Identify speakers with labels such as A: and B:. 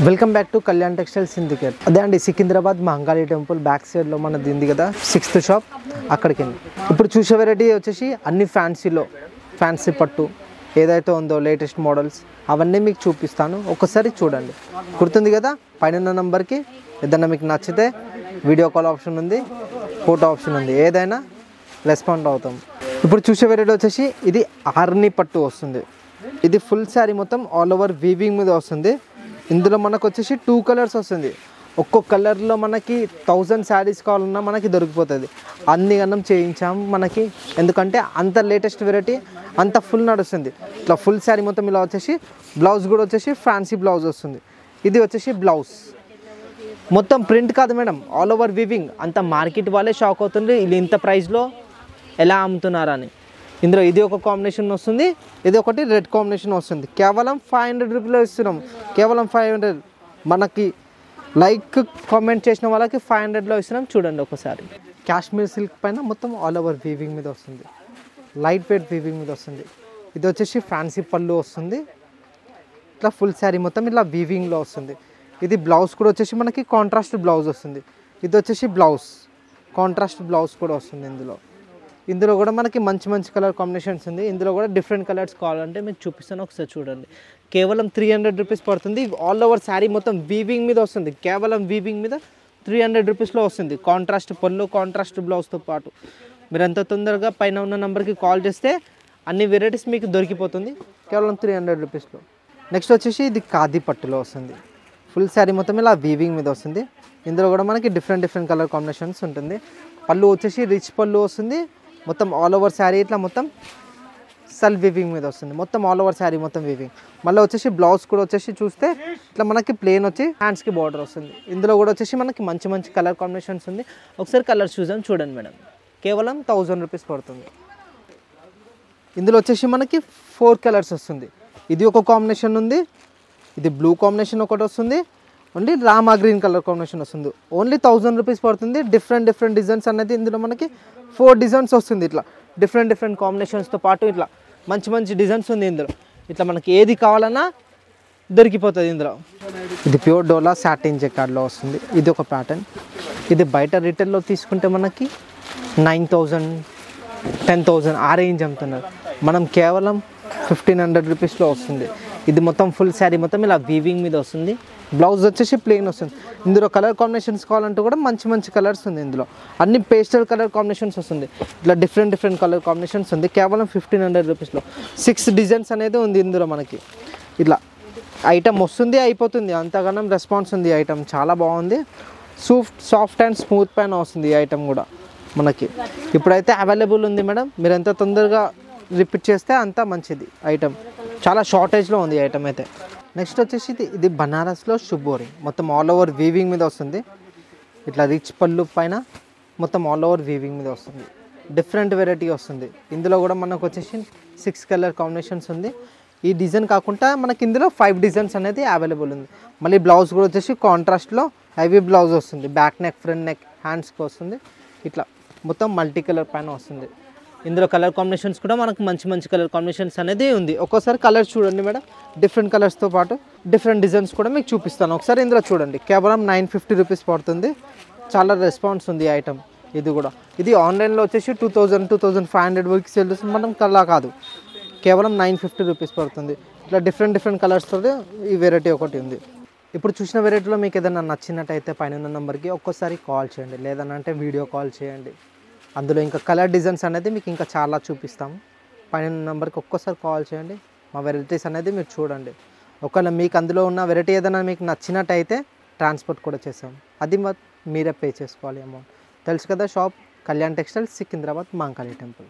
A: Welcome back to Kalyan textile syndicate. అదే అండి Secunderabad Mahankali temple back సైడ్లో మనది ఉంది కదా 6th షాప్, అక్కడికి. ఇప్పుడు చూసే వెరైటీ వచ్చేసి అన్ని ఫ్యాన్సీ పట్టు ఏదైతే ఉందో లేటెస్ట్ మోడల్స్ అవన్నీ మీకు చూపిస్తాను. ఒకసారి చూడండి. గుర్తుంది కదా, పైన నెంబర్కి ఏదైనా మీకు నచ్చితే వీడియో కాల్ ఆప్షన్ ఉంది, ఫోటో ఆప్షన్ ఉంది, ఏదైనా రెస్పాండ్ అవుతాం. ఇప్పుడు చూసే వెరైటీ వచ్చేసి ఇది ఆర్ని పట్టు వస్తుంది. ఇది ఫుల్ శారీ మొత్తం ఆల్ ఓవర్ వీవింగ్ మీద వస్తుంది. ఇందులో మనకు వచ్చేసి 2 కలర్స్ వస్తుంది. ఒక్కొక్క కలర్లో మనకి 1000 శారీస్ కావాలన్నా మనకి దొరికిపోతుంది. అన్ని గన్నం చేయించాము మనకి, ఎందుకంటే అంత లేటెస్ట్ వెరైటీ అంత ఫుల్ నడుస్తుంది. ఇట్లా ఫుల్ శారీ మొత్తం ఇలా వచ్చేసి బ్లౌజ్ కూడా వచ్చేసి ఫ్యాన్సీ బ్లౌజ్ వస్తుంది. ఇది వచ్చేసి బ్లౌజ్ మొత్తం ప్రింట్ కాదు మేడం, ఆల్ ఓవర్ వీవింగ్. అంత మార్కెట్ వాళ్ళే షాక్ అవుతుంది ఇది ఇంత ప్రైస్లో ఎలా అమ్ముతున్నారని. ఇందులో ఇది ఒక కాంబినేషన్ వస్తుంది, ఇది ఒకటి రెడ్ కాంబినేషన్ వస్తుంది. కేవలం 500 రూపీలో ఇస్తున్నాం, కేవలం 500. మనకి లైక్ కామెంట్ చేసిన వాళ్ళకి 500లో ఇస్తున్నాం. చూడండి ఒకసారి. కాశ్మీర్ సిల్క్ పైన మొత్తం ఆల్ ఓవర్ వీవింగ్ మీద వస్తుంది, లైట్ వెయిట్ వీవింగ్ మీద వస్తుంది. ఇది వచ్చేసి ఫ్యాన్సీ పళ్ళు వస్తుంది. ఇట్లా ఫుల్ శారీ మొత్తం ఇలా వీవింగ్లో వస్తుంది. ఇది బ్లౌజ్ కూడా వచ్చేసి మనకి కాంట్రాస్ట్ బ్లౌజ్ వస్తుంది. ఇది వచ్చేసి బ్లౌజ్ కాంట్రాస్ట్ బ్లౌజ్ కూడా వస్తుంది. ఇందులో కూడా మనకి మంచి కలర్ కాంబినేషన్స్ ఉంది. ఇందులో కూడా డిఫరెంట్ కలర్స్ కావాలంటే మీకు చూపిస్తాను, ఒకసారి చూడండి. కేవలం 300 రూపీస్ పడుతుంది. ఆల్ ఓవర్ శారీ మొత్తం వీవింగ్ మీద వస్తుంది. కేవలం వీవింగ్ మీద 300 రూపీస్లో వస్తుంది. కాంట్రాస్ట్ పళ్ళు, కాంట్రాస్ట్ బ్లౌజ్తో పాటు. మీరు ఎంత తొందరగా పైన ఉన్న నెంబర్కి కాల్ చేస్తే అన్ని వెరైటీస్ మీకు దొరికిపోతుంది కేవలం 300 రూపీస్లో. నెక్స్ట్ వచ్చేసి ఇది ఖాదీ పట్టులో వస్తుంది. ఫుల్ శారీ మొత్తం ఇలా వీవింగ్ మీద వస్తుంది. ఇందులో కూడా మనకి డిఫరెంట్ కలర్ కాంబినేషన్స్ ఉంటుంది. పళ్ళు వచ్చేసి రిచ్ పళ్ళు వస్తుంది. మొత్తం ఆల్ ఓవర్ శారీ ఇట్లా మొత్తం సెల్ఫ్ వీవింగ్ మీద వస్తుంది. మొత్తం ఆల్ ఓవర్ శారీ మొత్తం వీవింగ్. మళ్ళీ వచ్చేసి బ్లౌజ్ కూడా వచ్చేసి చూస్తే ఇట్లా మనకి ప్లెయిన్ వచ్చి హ్యాండ్స్కి బార్డర్ వస్తుంది. ఇందులో కూడా వచ్చేసి మనకి మంచి కలర్ కాంబినేషన్స్ ఉంది. ఒకసారి కలర్ చూడండి మేడం. కేవలం 1000 రూపీస్ పడుతుంది. ఇందులో వచ్చేసి మనకి 4 కలర్స్ వస్తుంది. ఇది ఒక కాంబినేషన్ ఉంది, ఇది బ్లూ కాంబినేషన్ ఒకటి వస్తుంది, only Rama green colour combination వస్తుంది. ఓన్లీ 1000 రూపీస్ పడుతుంది. డిఫరెంట్ డిజైన్స్ అనేది ఇందులో మనకి 4 డిజైన్స్ వస్తుంది. ఇట్లా డిఫరెంట్ కాంబినేషన్స్తో పాటు ఇట్లా మంచి డిజైన్స్ ఉంది. ఇందులో ఇట్లా మనకి ఏది కావాలన్నా దొరికిపోతుంది ఇందులో. ఇది ప్యూర్ డోలా సాటిన్ జెకార్డ్లో వస్తుంది. ఇది ఒక ప్యాటర్న్. ఇది బయట రిటైల్లో తీసుకుంటే మనకి 9000 10,000 ఆ రేంజ్ అమ్ముతున్నారు. మనం కేవలం 1500 రూపీస్లో వస్తుంది. ఇది మొత్తం ఫుల్ శారీ మొత్తం ఇలా వీవింగ్ మీద వస్తుంది. బ్లౌజ్ వచ్చేసి ప్లెయిన్ వస్తుంది. ఇందులో కలర్ కాంబినేషన్స్ కావాలంటే కూడా మంచి కలర్స్ ఉంది. ఇందులో అన్ని పేస్టల్ కలర్ కాంబినేషన్స్ వస్తుంది. ఇట్లా డిఫరెంట్ కలర్ కాంబినేషన్స్ ఉంది. కేవలం 1500 రూపీస్లో 6 డిజైన్స్ అనేది ఉంది. ఇందులో మనకి ఇట్లా ఐటమ్ వస్తుంది, అయిపోతుంది. అంతగానం రెస్పాన్స్ ఉంది. ఐటమ్ చాలా బాగుంది. సాఫ్ట్ అండ్ స్మూత్ పైన వస్తుంది. ఈ ఐటమ్ కూడా మనకి ఇప్పుడైతే అవైలబుల్ ఉంది మేడం. మీరు ఎంత తొందరగా రిపీట్ చేస్తే అంత మంచిది. ఐటమ్ చాలా షార్టేజ్లో ఉంది ఐటమ్ అయితే. నెక్స్ట్ వచ్చేసి ఇది బనారస్లో షుబోరి. మొత్తం ఆల్ ఓవర్ వీవింగ్ మీద వస్తుంది. ఇట్లా రిచ్ పళ్ళు పైన మొత్తం ఆల్ ఓవర్ వీవింగ్ మీద వస్తుంది. డిఫరెంట్ వెరైటీ వస్తుంది. ఇందులో కూడా మనకు వచ్చేసి 6 కలర్ కాంబినేషన్స్ ఉంది. ఈ డిజైన్ కాకుండా మనకి ఇందులో 5 డిజైన్స్ అనేది అవైలబుల్ ఉంది. మళ్ళీ బ్లౌజ్ కూడా వచ్చేసి కాంట్రాస్ట్లో హెవీ బ్లౌజ్ వస్తుంది. బ్యాక్ నెక్, ఫ్రంట్ నెక్, హ్యాండ్స్కి వస్తుంది. ఇట్లా మొత్తం మల్టీ కలర్ పైన వస్తుంది. ఇందులో కలర్ కాంబినేషన్స్ కూడా మనకు మంచి కలర్ కాంబినేషన్స్ అనేది ఉంది. ఒక్కోసారి కలర్స్ చూడండి మేడం. డిఫరెంట్ కలర్స్తో పాటు డిఫరెంట్ డిజైన్స్ కూడా మీకు చూపిస్తాను. ఒకసారి ఇందులో చూడండి. కేవలం 950 రూపీస్ పడుతుంది. చాలా రెస్పాన్స్ ఉంది ఐటమ్. ఇది ఆన్లైన్లో వచ్చేసి 2500 వరకు సేల్ చేస్తుంది. మనం కలా కాదు, కేవలం 950 రూపీస్ పడుతుంది. ఇట్లా డిఫరెంట్ కలర్స్తో ఈ వెరైటీ ఒకటి ఉంది. ఇప్పుడు చూసిన వెరైటీలో మీకు ఏదైనా నచ్చినట్టయితే పైన ఉన్న నెంబర్కి ఒక్కోసారి కాల్ చేయండి, లేదనంటే వీడియో కాల్ చేయండి. అందులో ఇంకా కలర్ డిజైన్స్ అనేది మీకు ఇంకా చాలా చూపిస్తాము. పైన నెంబర్కి ఒక్కోసారి కాల్ చేయండి. మా వెరైటీస్ అనేది మీరు చూడండి. ఒకవేళ మీకు అందులో ఉన్న వెరైటీ ఏదైనా మీకు నచ్చినట్టయితే ట్రాన్స్పోర్ట్ కూడా చేసాం. అది మీరే పే చేసుకోవాలి అమౌంట్. తెలుసు కదా, shop Kalyan textile, Secunderabad Mahankali temple.